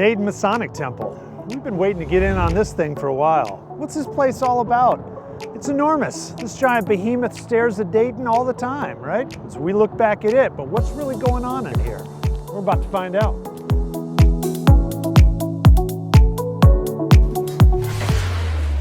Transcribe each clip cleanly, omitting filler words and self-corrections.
Dayton Masonic Temple. We've been waiting to get in on this thing for a while. What's this place all about? It's enormous. This giant behemoth stares at Dayton all the time, right? So we look back at it, but what's really going on in here? We're about to find out.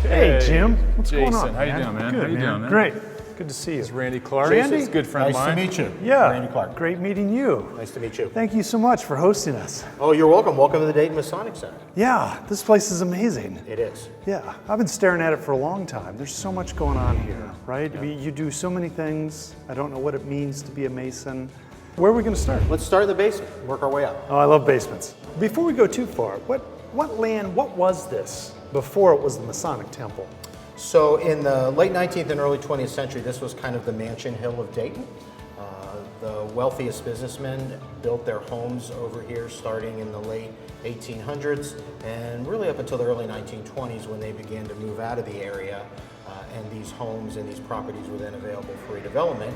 Hey, Jim. What's Jason, going on? how you doing, man? Good, How you man. doing, man? Great. Good to see you. This is Randy Clark. Randy? Jason's a good friend of mine. Nice to meet you. Yeah. Randy Clark. Great meeting you. Nice to meet you. Thank you so much for hosting us. Oh, you're welcome. Welcome to the Dayton Masonic Center. Yeah, this place is amazing. It is. Yeah, I've been staring at it for a long time. There's so much going on here, right? Yeah. You do so many things. I don't know what it means to be a Mason. Where are we going to start? Let's start in the basement, work our way up. Oh, I love basements. Before we go too far, what was this before it was the Masonic Temple? So in the late 19th and early 20th century, this was kind of the Mansion Hill of Dayton. The wealthiest businessmen built their homes over here starting in the late 1800s and really up until the early 1920s when they began to move out of the area and these homes and these properties were then available for redevelopment.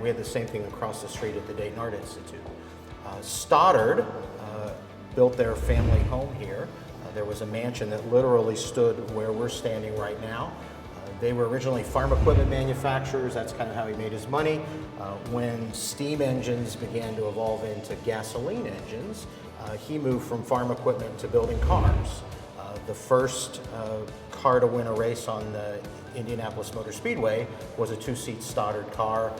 We had the same thing across the street at the Dayton Art Institute. Stoddard built their family home here. There was a mansion that literally stood where we're standing right now. They were originally farm equipment manufacturers. That's kind of how he made his money. When steam engines began to evolve into gasoline engines, he moved from farm equipment to building cars. The first car to win a race on the Indianapolis Motor Speedway was a two-seat Stoddard car.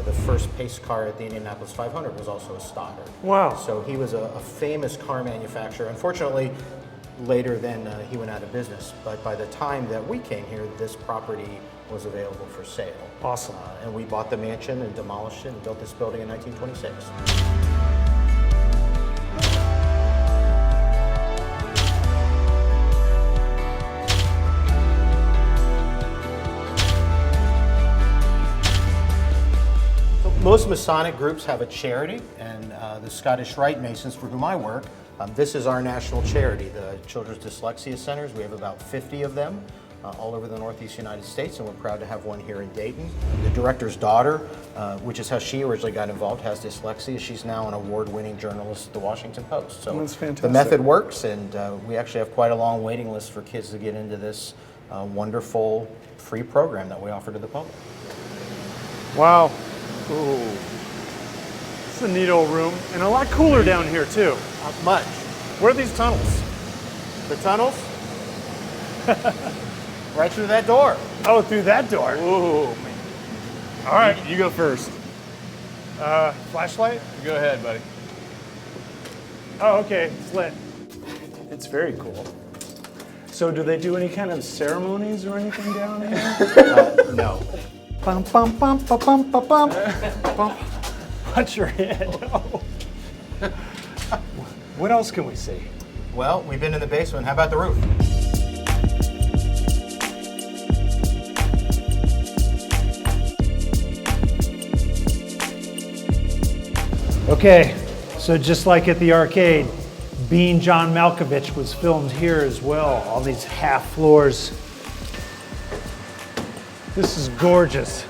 The first pace car at the Indianapolis 500 was also a Stoddard. Wow. So he was a famous car manufacturer. Unfortunately, later then he went out of business, but by the time that we came here, this property was available for sale. Awesome. And we bought the mansion and demolished it and built this building in 1926. Most Masonic groups have a charity, and the Scottish Rite Masons, for whom I work, this is our national charity, the Children's Dyslexia Centers. We have about 50 of them all over the Northeast United States, and we're proud to have one here in Dayton. The director's daughter, which is how she originally got involved, has dyslexia. She's now an award-winning journalist at the Washington Post. So That's fantastic. the method works, and we actually have quite a long waiting list for kids to get into this wonderful free program that we offer to the public. Wow. Ooh. It's a neat old room, and a lot cooler down here too. Not much. Where are these tunnels? The tunnels? Right through that door. Oh, through that door. Ooh, man. All right. You go first. Flashlight? Go ahead, buddy. Oh, okay. It's lit. It's very cool. So do they do any kind of ceremonies or anything down here? No. Bum, bum, bum, bum, bum, bum, bum. Bum. Watch your head. Oh. What else can we see? Well, we've been in the basement. How about the roof? Okay, so just like at the arcade, Being John Malkovich was filmed here as well. All these half floors. This is gorgeous.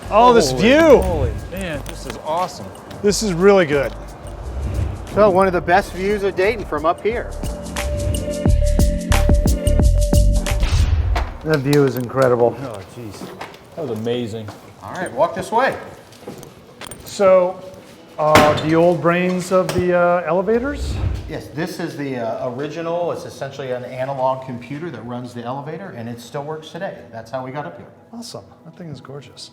Oh, this view. Holy man, this is awesome. This is really good. So one of the best views of Dayton from up here. That view is incredible. Oh, jeez. That was amazing. All right, walk this way. So, the old brains of the elevators? Yes, this is the original. It's essentially an analog computer that runs the elevator, and it still works today. That's how we got up here. Awesome. That thing is gorgeous.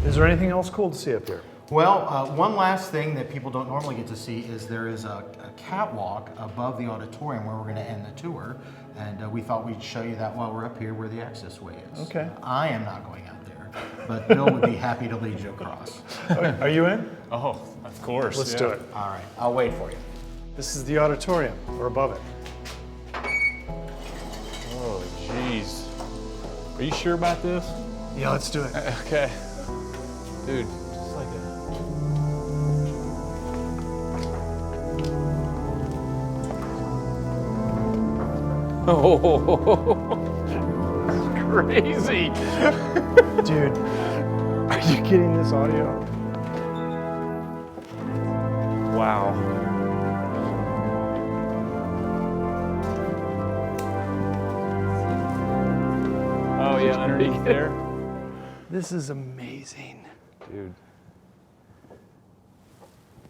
Is there anything else cool to see up here? Well, one last thing that people don't normally get to see is there is a catwalk above the auditorium where we're going to end the tour, and we thought we'd show you that while we're up here where the access way is. Okay. I am not going out there, but Bill would be happy to lead you across. Are you in? Oh, of course. Let's do it. All right, I'll wait for you. This is the auditorium. We're above it. Oh, jeez. Are you sure about this? Yeah, let's do it. Okay. Dude, just like a... Oh, crazy. Dude, are you getting this audio? Wow. underneath there. This is amazing. Dude.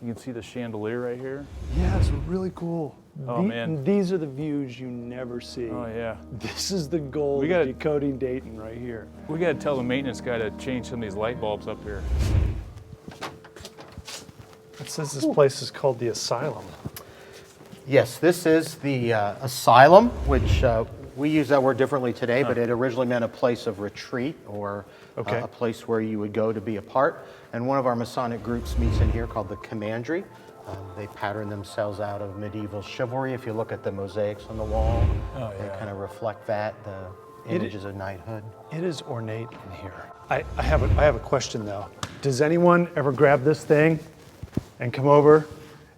You can see the chandelier right here. Yeah, it's really cool. Oh, man. These are the views you never see. Oh, yeah. This is the gold We of gotta- Decoding Dayton right here. We got to tell the maintenance guy to change some of these light bulbs up here. It says this place is called the Asylum. Yes, this is the asylum, which we use that word differently today, but it originally meant a place of retreat or Okay. a place where you would go to be apart. And one of our Masonic groups meets in here called the Commandery. They pattern themselves out of medieval chivalry. If you look at the mosaics on the wall, they kind of reflect that, the images of knighthood. It is ornate in here. I have a question though. Does anyone ever grab this thing and come over,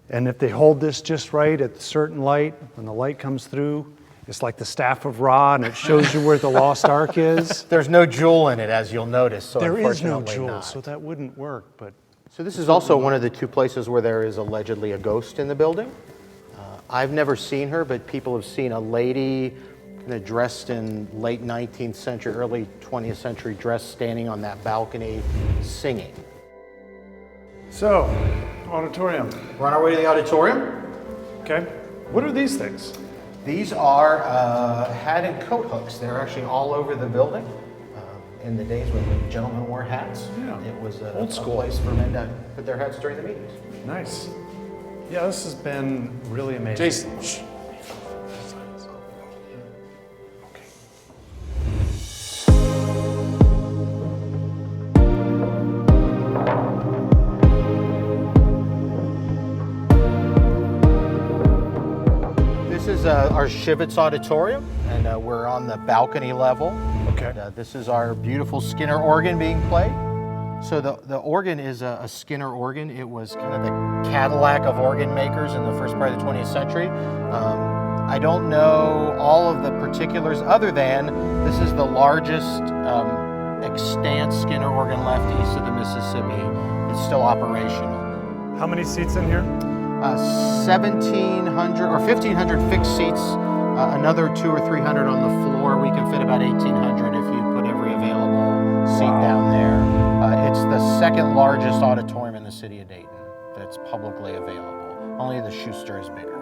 and if they hold this just right at a certain light, when the light comes through, it's like the staff of Ra and it shows you where the lost ark is? There's no jewel in it, as you'll notice, so There is no unfortunately jewel, not. so that wouldn't work, but So this is also one of the two places where there is allegedly a ghost in the building. I've never seen her, but people have seen a lady kind of dressed in late 19th century, early 20th century dress standing on that balcony singing. So, auditorium, We're on our way to the auditorium. okay? What are these things? These are hat and coat hooks. They're actually all over the building. In the days when the gentlemen wore hats, Yeah. it was Old a school. place for men to put their hats during the meetings. Nice. Yeah, this has been really amazing. Jason, shh. This is our Shivitz Auditorium, and we're on the balcony level. Okay. And, this is our beautiful Skinner organ being played. So the organ is a Skinner organ. It was kind of the Cadillac of organ makers in the first part of the 20th century. I don't know all of the particulars other than this is the largest extant Skinner organ left east of the Mississippi. It's still operational. How many seats in here? 1,700 or 1,500 fixed seats, another 200 or 300 on the floor. We can fit about 1,800 if you put every available seat down there. It's the second largest auditorium in the city of Dayton that's publicly available. Only the Schuster is bigger.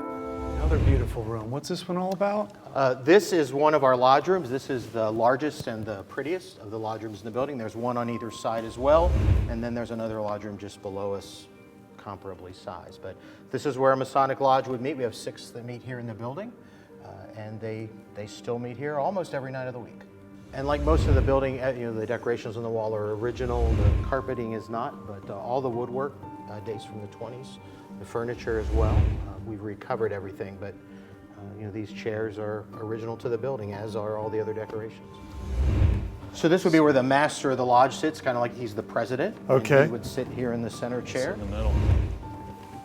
Another beautiful room. What's this one all about? This is one of our lodge rooms. This is the largest and the prettiest of the lodge rooms in the building. There's one on either side as well, and then there's another lodge room just below us, comparably sized. But this is where a Masonic lodge would meet. We have 6 that meet here in the building, and they still meet here almost every night of the week. And like most of the building, the decorations on the wall are original. The carpeting is not, but all the woodwork dates from the 20s. The furniture as well. We've recovered everything, but these chairs are original to the building, as are all the other decorations. So this would be where the master of the lodge sits, kind of like he's the president. Okay. And he would sit here in the center chair. In the middle.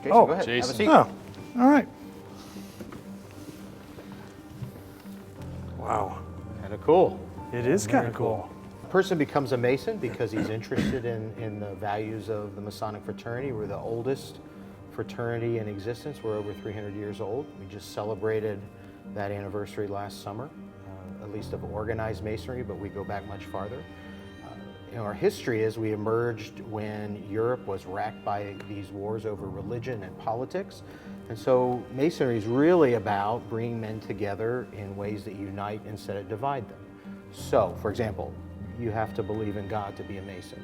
Jason, Oh, go ahead. Jason. Have a seat. Oh, all right. Wow. Kind of cool. It is kind of cool. A person becomes a Mason because he's interested in the values of the Masonic fraternity. We're the oldest fraternity in existence. We're over 300 years old. We just celebrated that anniversary last summer, at least of organized Masonry, but we go back much farther. Our history is we emerged when Europe was racked by these wars over religion and politics. And so Masonry is really about bringing men together in ways that unite instead of divide them. So, for example, you have to believe in God to be a Mason.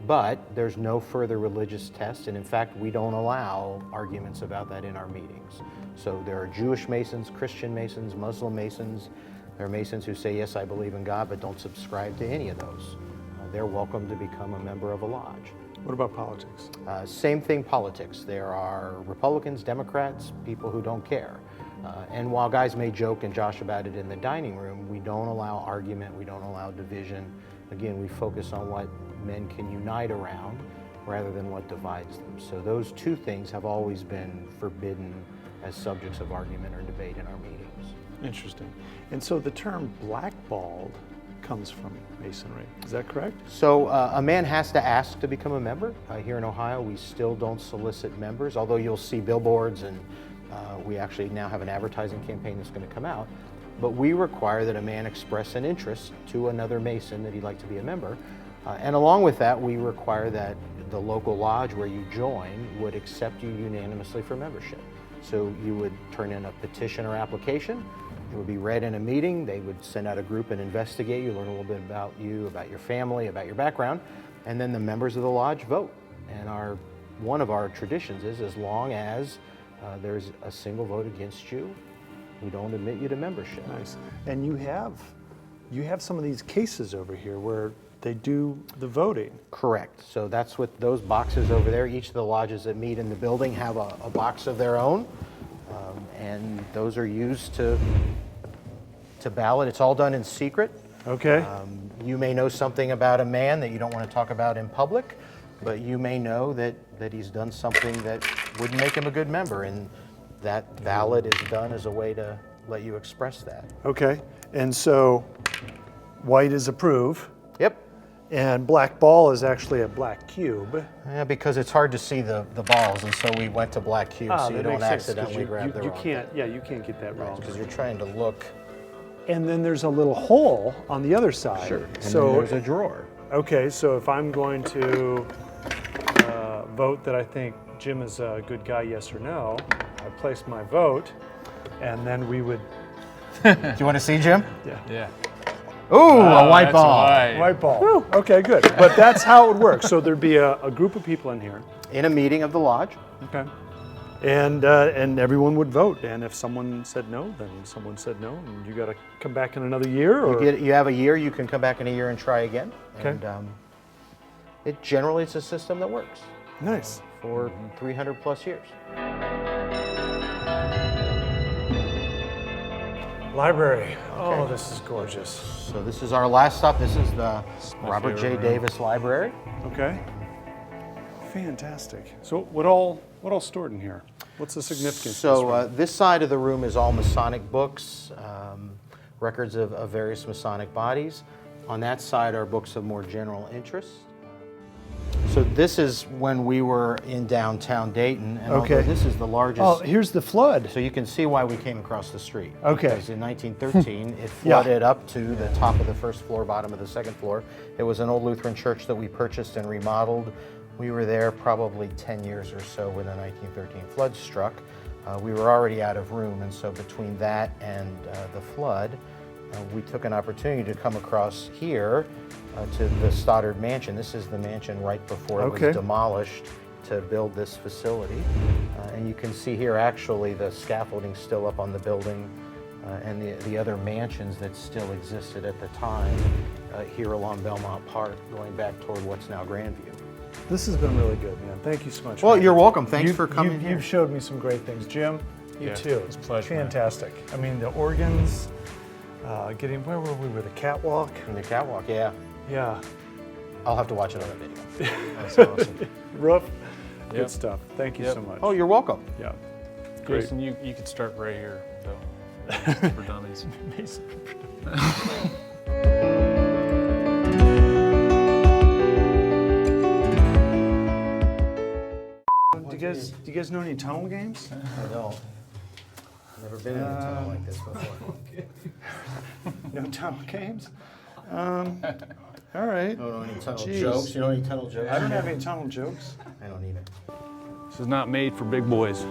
But there's no further religious test, and in fact, we don't allow arguments about that in our meetings. So there are Jewish Masons, Christian Masons, Muslim Masons. There are Masons who say, yes, I believe in God, but don't subscribe to any of those. They're welcome to become a member of a lodge. What about politics? Same thing, politics. There are Republicans, Democrats, people who don't care. And while guys may joke and josh about it in the dining room, we don't allow argument, we don't allow division. Again, we focus on what men can unite around rather than what divides them. So those two things have always been forbidden as subjects of argument or debate in our meetings. Interesting. And so the term blackballed comes from Masonry. Is that correct? So a man has to ask to become a member. Here in Ohio, we still don't solicit members, although you'll see billboards and we actually now have an advertising campaign that's going to come out. but we require that a man express an interest to another Mason that he'd like to be a member. And along with that, we require that the local lodge where you join would accept you unanimously for membership. So you would turn in a petition or application. It would be read in a meeting. They would send out a group and investigate you, learn a little bit about you, about your family, about your background, and then the members of the lodge vote. And one of our traditions is, as long as there's a single vote against you, we don't admit you to membership. Nice. And you have some of these cases over here where they do the voting. Correct. So that's what those boxes over there. Each of the lodges that meet in the building have a box of their own, and those are used to ballot. It's all done in secret. Okay. You may know something about a man that you don't want to talk about in public, but you may know that he's done something that wouldn't make him a good member, and that ballot is done as a way to let you express that. Okay. And so white is approve. Yep. And black ball is actually a black cube. Yeah, because it's hard to see the balls, and so we went to black cubes so you don't accidentally grab the wrong thing. Yeah, you can't get that wrong. Because you're trying to look. And then there's a little hole on the other side. Sure. And So then there's a drawer. okay, so if I'm going to vote that I think Jim is a good guy, yes or no, I place my vote, and then we would. Do you want to see, Jim? Yeah. Ooh, a white that's ball. White ball. Whew, okay, good. But that's how it would work. So there'd be a group of people in here. In a meeting of the lodge. Okay. And everyone would vote. And if someone said no, then someone said no, and you got to come back in another year. Or You have a year. You can come back in a year and try again. Okay. And generally it's a system that works nice. for 300 plus years. Library. Oh, this is gorgeous. So this is our last stop. This is the Robert J. favorite room. Davis Library. Okay. Fantastic. So what all stored in here? What's the significance? of this So room? this side of the room is all Masonic books, records of various Masonic bodies. On that side are books of more general interest. So this is when we were in downtown Dayton, and Okay. although this is the largest. Oh, here's the flood. So you can see why we came across the street. Okay. Because in 1913, it Yeah. flooded up to the top of the first floor, bottom of the second floor. It was an old Lutheran church that we purchased and remodeled. We were there probably 10 years or so when the 1913 flood struck. We were already out of room, and so between that and the flood, we took an opportunity to come across here to the Stoddard Mansion. This is the mansion right before it Okay. was demolished to build this facility. And you can see here actually the scaffolding still up on the building and the other mansions that still existed at the time here along Belmont Park, going back toward what's now Grandview. This has been really good, man. Thank you so much. Well, man. you're welcome. Thanks for coming here. You've showed me some great things. Jim, you Yeah, too. it's a pleasure, man. Fantastic. I mean, the organs, where were we with the catwalk? In the catwalk, yeah. Yeah. I'll have to watch another video. That's awesome. Roof. Good Yep. stuff. Thank you Yep. so much. Oh, you're welcome. Yeah. Great. Jason, you could start right here, though. For dummies. Do you guys know any tunnel games? I don't. Never been in a tunnel like this before. No tunnel games? All right. I don't know any tunnel Jeez. jokes. You know any tunnel jokes? I don't have any tunnel jokes. I don't either. This is not made for big boys.